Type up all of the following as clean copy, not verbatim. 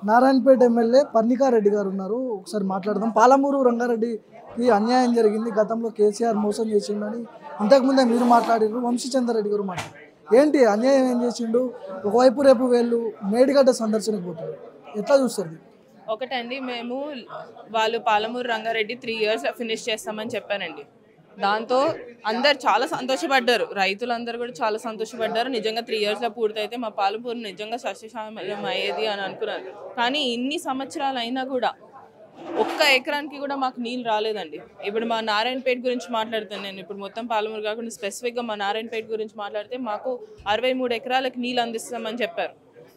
Narayanpet MLA Parnika Reddy గారు ఉన్నారు. ఒకసారి మాట్లాడదాం. పాలమూరు రంగారెడ్డికి అన్యాయం జరిగింది, గతంలో కేసీఆర్ మోసం చేసిండని ఇంతకుముందే మీరు మాట్లాడారు. వంశీచంద్రారెడ్డి గారు మాట్లాడారు. ఏంటి అన్యాయం ఏం చేసిండు? ఒకవైపు రేపు వీళ్ళు మేడిగడ్డ సందర్శనకు పోతారు, ఎట్లా చూస్తారు? ఒకటండి, మేము వాళ్ళు పాలమూరు రంగారెడ్డి 3 years ఫినిష్ చేస్తామని చెప్పానండి. దాంతో అందరు చాలా సంతోషపడ్డారు, రైతులందరూ కూడా చాలా సంతోషపడ్డారు. నిజంగా 3 years పూర్తయితే మా పాలమూరు నిజంగా సస్యశ్యామలం అయ్యేది అని అనుకున్నారు. కానీ ఇన్ని సంవత్సరాలు అయినా కూడా ఒక్క ఎకరానికి కూడా మాకు నీళ్ళు రాలేదండి. ఇప్పుడు మా నారాయణపేట గురించి మాట్లాడుతాను నేను. ఇప్పుడు మొత్తం పాలమూరు కాకుండా స్పెసిఫిక్గా మా నారాయణపేట గురించి మాట్లాడితే మాకు 63 ఎకరాలకు నీళ్ళు అందిస్తామని చెప్పారు.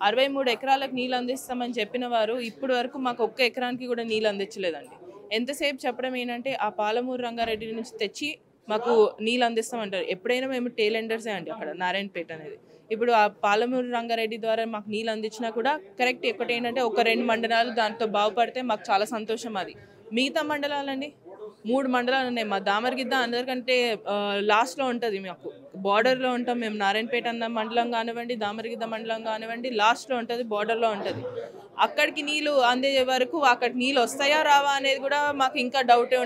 63 ఎకరాలకు నీళ్ళు అందిస్తామని చెప్పిన వారు ఇప్పటి వరకు మాకు ఒక్క ఎకరానికి కూడా నీళ్ళు అందించలేదండి. ఎంతసేపు చెప్పడం ఏంటంటే ఆ పాలమూరు రంగారెడ్డి నుంచి తెచ్చి మాకు నీళ్ళు అందిస్తామంటారు. ఎప్పుడైనా మేము టేలెండర్సే అండి అక్కడ నారాయణపేట అనేది. ఇప్పుడు ఆ పాలమూరు రంగారెడ్డి ద్వారా మాకు నీళ్ళు అందించినా కూడా కరెక్ట్ ఒకటి ఏంటంటే ఒక 2 మండలాలు దాంతో బాగుపడితే మాకు చాలా సంతోషం. అది మిగతా మండలాలండి 3 మండలాలు ఉన్నాయి. మా దామరగిద్ద అందరికంటే లాస్ట్లో ఉంటుంది, మాకు బార్డర్లో ఉంటాం మేము. నారాయణపేట అన్న మండలం కానివ్వండి, దామరగిద్ద మండలం కానివ్వండి, లాస్ట్లో ఉంటుంది, బార్డర్లో ఉంటుంది. అక్కడికి నీళ్ళు అందే వరకు అక్కడికి నీళ్ళు వస్తాయా రావా అనేది కూడా మాకు ఇంకా డౌటే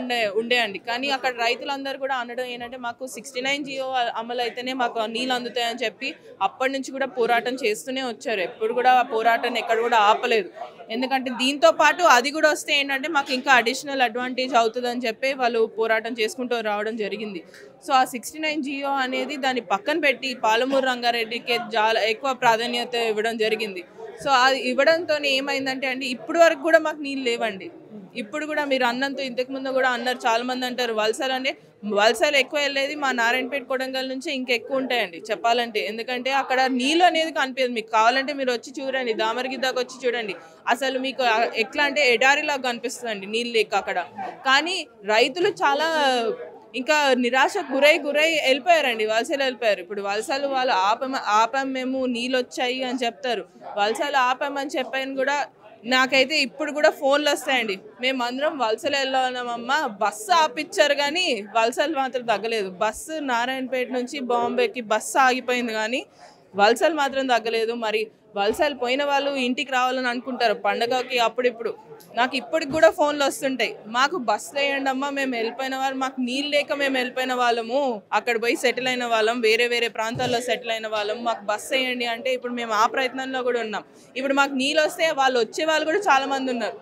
ఉండే అండి. కానీ అక్కడ రైతులందరూ కూడా అనడం ఏంటంటే మాకు 69 GO అమలు అయితేనే మాకు నీళ్ళు అందుతాయని చెప్పి అప్పటి నుంచి కూడా పోరాటం చేస్తూనే వచ్చారు. ఎప్పుడు కూడా పోరాటం ఎక్కడ కూడా ఆపలేదు. ఎందుకంటే దీంతో పాటు అది కూడా వస్తే ఏంటంటే మాకు ఇంకా అడిషనల్ అడ్వాంటేజ్ అవుతుందని చెప్పి వాళ్ళు పోరాటం చేసుకుంటూ రావడం జరిగింది. సో ఆ 69 GO అనేది దాన్ని పక్కన పెట్టి పాలమూరు రంగారెడ్డికి చాలా ఎక్కువ ప్రాధాన్యత ఇవ్వడం జరిగింది. సో అది ఇవ్వడంతో ఏమైందంటే అండి, ఇప్పుడు వరకు కూడా మాకు నీళ్ళు లేవండి. ఇప్పుడు కూడా మీరు అన్నంతో ఇంతకుముందు కూడా అన్నారు, చాలామంది అంటారు వలసలు అంటే వలసలు ఎక్కువ వెళ్ళేది మా నారాయణపేట కొడంగల్ నుంచి ఇంకా ఎక్కువ ఉంటాయండి చెప్పాలంటే. ఎందుకంటే అక్కడ నీళ్ళు అనేది కనిపించదు. మీకు కావాలంటే మీరు వచ్చి చూడండి, దామరగిద్దకు వచ్చి చూడండి. అసలు మీకు ఎట్లా అంటే ఎడారిలాగా కనిపిస్తుందండి నీళ్ళు లేక అక్కడ. కానీ రైతులు చాలా ఇంకా నిరాశ గురై వెళ్ళిపోయారండి, వలసలు వెళ్ళిపోయారు. ఇప్పుడు వలసలు వాళ్ళు ఆపాం మేము నీళ్ళు వచ్చాయి అని చెప్తారు. వలసలు ఆపామని చెప్పాను కూడా నాకైతే ఇప్పుడు కూడా ఫోన్లు వస్తాయండి, మేము అందరం వలసలు వెళ్ళామమ్మా, బస్సు ఆపిచ్చారు కానీ వలసలు మాత్రం తగ్గలేదు. బస్సు నారాయణపేట నుంచి బాంబేకి బస్సు ఆగిపోయింది కానీ వలసలు మాత్రం తగ్గలేదు. మరి వలసలు పోయిన వాళ్ళు ఇంటికి రావాలని అనుకుంటారు పండగకి అప్పుడిప్పుడు. నాకు ఇప్పటికి కూడా ఫోన్లు వస్తుంటాయి, మాకు బస్సు వేయండి అమ్మా, మేము వెళ్ళిపోయిన వాళ్ళు, మాకు నీళ్ళు లేక మేము వెళ్ళిపోయిన వాళ్ళము, అక్కడ పోయి సెటిల్ అయిన వాళ్ళం, వేరే ప్రాంతాల్లో సెటిల్ అయిన వాళ్ళం, మాకు బస్సు వేయండి అంటే ఇప్పుడు మేము ఆ ప్రయత్నంలో కూడా ఉన్నాం. ఇప్పుడు మాకు నీళ్ళు వస్తే వాళ్ళు వచ్చే వాళ్ళు కూడా చాలామంది ఉన్నారు.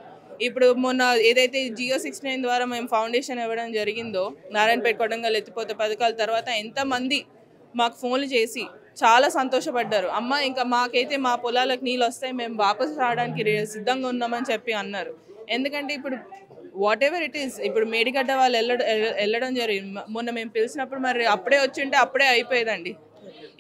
ఇప్పుడు మొన్న ఏదైతే GO69 ద్వారా మేము ఫౌండేషన్ ఇవ్వడం జరిగిందో నారాయణపేట కొడంగల్ ఎత్తిపోతే పథకాల తర్వాత ఎంతమంది మాకు ఫోన్లు చేసి చాలా సంతోషపడ్డారు. అమ్మ ఇంకా మాకైతే మా పొలాలకు నీళ్ళు వస్తాయి, మేము వాపసు రావడానికి సిద్ధంగా ఉన్నామని చెప్పి అన్నారు. ఎందుకంటే ఇప్పుడు వాట్ ఎవర్ ఇట్ ఈస్, ఇప్పుడు మేడిగడ్డ వాళ్ళు వెళ్ళడం జరిగింది. మొన్న మేము పిలిచినప్పుడు మరి అప్పుడే వచ్చి ఉంటే అప్పుడే అయిపోయేదండి.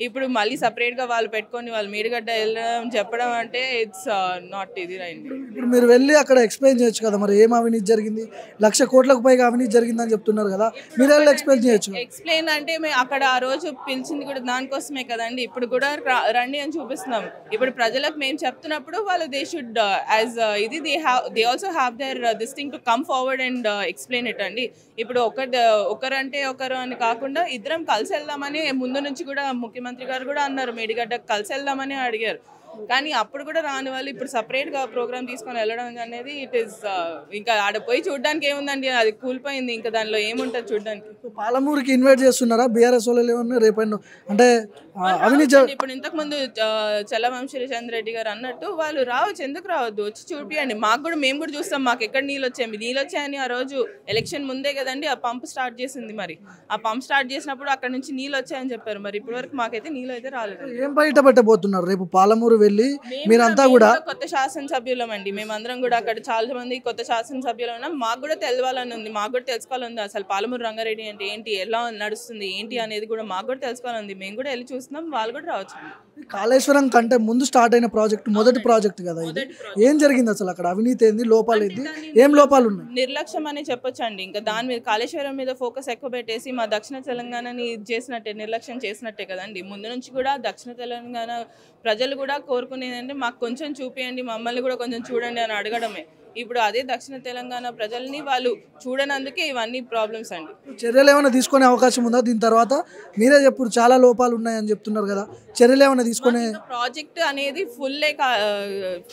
ఇప్పుడు మళ్ళీ సపరేట్గా వాళ్ళు పెట్టుకొని వాళ్ళు మేడిగడ్డ వెళ్ళడం చెప్పడం అంటే ఇట్స్ నాట్ ఇది రైట్. ఇప్పుడు మీరు వెళ్ళి అక్కడ ఎక్స్ప్లెయిన్ చేయొచ్చు కదా, మరి ఏం అవినీతి జరిగింది, 1,00,000 కోట్లకు పైగా అవినీతి జరిగిందని చెప్తున్నారు కదా, మీరు వెళ్ళి ఎక్స్ప్లెయిన్ చేయొచ్చు. ఎక్స్ప్లెయిన్ అంటే మేము అక్కడ ఆ రోజు పిలిచింది కూడా దానికోసమే కదండి. ఇప్పుడు కూడా రండి అని చూపిస్తున్నాం. ఇప్పుడు ప్రజలకు మేము చెప్తున్నప్పుడు వాళ్ళు దే షుడ్ యాజ్ ఇది they also have their this thing to come forward and explain it అండి. ఇప్పుడు ఒకరంటే ఒకరు అని కాకుండా ఇద్దరం కలిసి వెళ్దామని ముందు నుంచి కూడా ముఖ్యమంత్రి గారు కూడా అన్నారు, మేడిగడ్డకు కలిసి వెళ్దామని అడిగారు. కానీ అప్పుడు కూడా రాని వాళ్ళు ఇప్పుడు సపరేట్గా ప్రోగ్రామ్ తీసుకొని వెళ్ళడం అనేది ఇట్ ఈస్ ఇంకా ఆడ పోయి చూడడానికి ఏముందండి, అది కూలిపోయింది, ఇంకా దానిలో ఏముంటుంది చూడడానికి. పాలమూరుకి ఇన్వైట్ చేస్తున్నారా బీఆర్ఎస్ వాళ్ళు ఏమన్నా రేపండి అంటే అవినీతి? ఇప్పుడు ఇంతకుముందు చంద్ర రెడ్డి గారు అన్నట్టు వాళ్ళు రావచ్చు, ఎందుకు రావద్దు, వచ్చి చూపియండి మాకు కూడా, మేము కూడా చూస్తాం మాకు ఎక్కడ నీళ్ళు వచ్చాయని. ఆ రోజు ఎలక్షన్ ముందే కదండి ఆ పంప్ స్టార్ట్ చేసింది. మరి ఆ పంప్ స్టార్ట్ చేసినప్పుడు అక్కడ నుంచి నీళ్ళు వచ్చాయని చెప్పారు. మరి ఇప్పటి వరకు మాకైతే నీళ్ళు అయితే రాలేదు. ఏం బయట పెట్టబోతున్నారు రేపు పాలమూరు వెళ్ళి? మీరంతా కూడా కొత్త శాసనసభ్యులం అండి, మేమందరం కూడా అక్కడ చాలా మంది కొత్త శాసనసభ్యులు ఉన్నాం. మాకు కూడా తెలవాలని ఉంది, మాకు కూడా తెలుసుకోవాలని అసలు పాలమూరు రంగారెడ్డి అంటే ఏంటి, ఎలా నడుస్తుంది ఏంటి అనేది కూడా మాకు కూడా తెలుసుకోవాలని. మేము కూడా వెళ్ళి చూస్తున్నాం, వాళ్ళు కూడా రావచ్చు. కాళేశ్వరం కంటే ముందు స్టార్ట్ అయిన ప్రాజెక్ట్, మొదటి ప్రాజెక్ట్ కదా ఇది. ఏం జరిగింది అసలు అక్కడ? అవినీతి ఏంది, లోపాలు ఏంది, ఏం లోపాలు ఉన్నాయి? నిర్లక్ష్యం అని చెప్పొచ్చు అండి. ఇంకా దాని మీద కాళేశ్వరం మీద ఫోకస్ ఎక్కువ పెట్టేసి మా దక్షిణ తెలంగాణని చేసినట్టే, నిర్లక్ష్యం చేసినట్టే కదండి. ముందు నుంచి కూడా దక్షిణ తెలంగాణ ప్రజలు కూడా కోరుకునేదంటే మాకు కొంచెం చూపియండి, మమ్మల్ని కూడా కొంచెం చూడండి అని అడగడమే. ఇప్పుడు అదే దక్షిణ తెలంగాణ ప్రజల్ని వాళ్ళు చూడనందుకే ఇవన్నీ ప్రాబ్లమ్స్ అండి. చర్యలు ఏమైనా తీసుకునే అవకాశం ఉందా దీని తర్వాత? మీరే చెప్పుడు చాలా లోపాలు ఉన్నాయని చెప్తున్నారు కదా, చర్యలు ఏమైనా తీసుకునే? ప్రాజెక్ట్ అనేది ఫుల్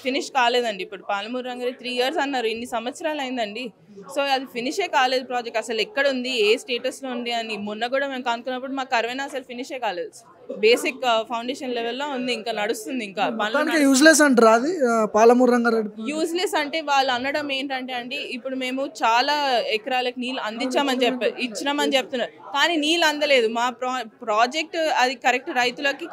ఫినిష్ కాలేదండి. ఇప్పుడు పాలమూరు రంగారెడ్డి 3 years అన్నారు, ఇన్ని సంవత్సరాలు అయిందండి. సో అది ఫినిషే కాలేదు ప్రాజెక్ట్. అసలు ఎక్కడ ఉంది, ఏ స్టేటస్లో ఉంది అని మొన్న కూడా మేము కనుక్కున్నప్పుడు మాకు కర్వేనా అసలు ఫినిషే కాలేదు. బేసిక్ ఫౌండేషన్ లెవెల్లో ఉంది, ఇంకా నడుస్తుంది. ఇంకా యూజ్లెస్ అంటారా అది పాలమూరు రంగారెడ్డి? యూజ్లెస్ అంటే వాళ్ళు అనడం ఏంటంటే అండి, ఇప్పుడు మేము చాలా ఎకరాలకు నీళ్ళు ఇచ్చినామని చెప్తున్నారు, కానీ నీళ్ళు అందలేదు. మా ప్రాజెక్ట్ అది కరెక్ట్ రైతులకి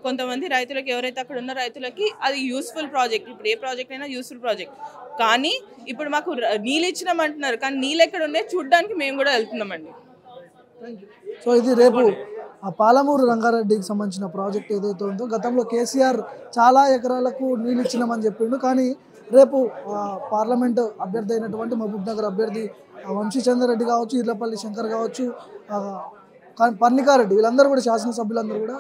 కొంతమంది రైతులకి, ఎవరైతే అక్కడ ఉన్న రైతులకి అది యూస్ఫుల్ ప్రాజెక్ట్. ఇప్పుడు ఏ ప్రాజెక్ట్ అయినా యూస్ఫుల్ ప్రాజెక్ట్, కానీ ఇప్పుడు మాకు నీళ్ళు ఇచ్చినామంటున్నారు, కానీ నీళ్ళు ఎక్కడ ఉన్నాయి చూడడానికి మేము కూడా వెళ్తున్నామండి. సో ఇది రేపు ఆ పాలమూరు రంగారెడ్డికి సంబంధించిన ప్రాజెక్ట్ ఏదైతే ఉందో, గతంలో కేసీఆర్ చాలా ఎకరాలకు నీళ్ళు ఇచ్చినామని చెప్పిండు, కానీ రేపు పార్లమెంట్ అభ్యర్థి అయినటువంటి మహబూబ్ నగర్ అభ్యర్థి వంశీచంద్రరెడ్డి కావచ్చు, ఇర్లపల్లి శంకర్ కావచ్చు, పర్ణికారెడ్డి, వీళ్ళందరూ కూడా శాసనసభ్యులందరూ కూడా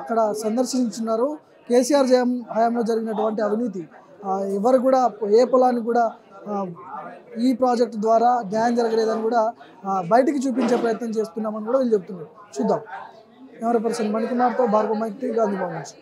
అక్కడ సందర్శించున్నారు. కేసీఆర్ హయాంలో జరిగినటువంటి అవినీతి, ఎవరు కూడా ఏ పొలానికి కూడా ఈ ప్రాజెక్టు ద్వారా న్యాయం జరగలేదని కూడా బయటికి చూపించే ప్రయత్నం చేస్తున్నామని కూడా వీళ్ళు చెప్తున్నారు. చూద్దాం. కెమెరా పర్సన్ మణికుమార్తో భార్గవ మైత్రి, గాంధీ భవన్ నుంచి.